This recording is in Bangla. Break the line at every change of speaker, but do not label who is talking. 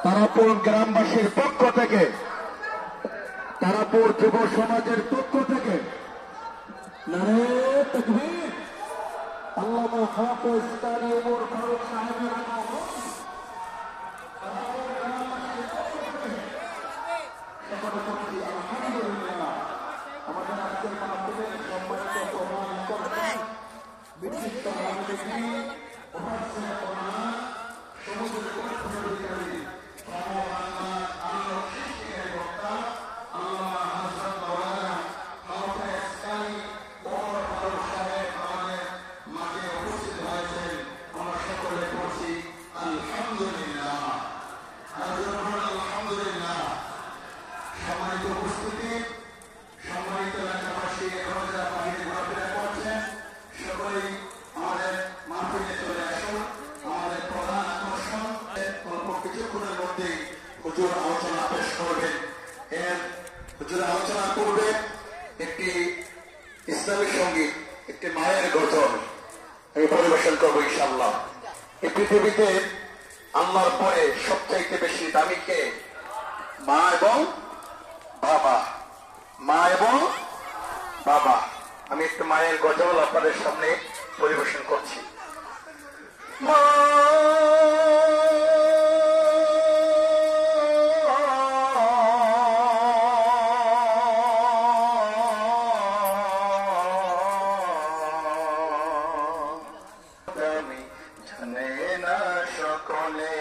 তারাপুর গ্রামবাসীর পক্ষ থেকে, তারাপুর যুব সমাজের পক্ষ থেকে নারে তাকবীর। আল্লামা হাফেজ কারি ওমর ফারুক সাহেবের আগমন। আলহামদুলিল্লাহ, আমাদের আজকের মাহফিলের সম্মানিত প্রধান কর্তা বিশিষ্ট রাজনীতি মুফাসসির কোরআন সমুদ্র অধিকারী আলোচনা পেশ করবেন। আলোচনা করবেন একটি ইসলামী সঙ্গীত, একটি মায়ের গজল আমি পরিবেশন করবো ইনশাআল্লাহ। এই পৃথিবীতে আল্লাহর পরে সবচাইতে বেশি দামি কে? মা এবং বাবা। মা এবং বাবা। আমি একটু মায়ের গজল আপনাদের সামনে পরিবেশন করছি। মা জানে না সকলে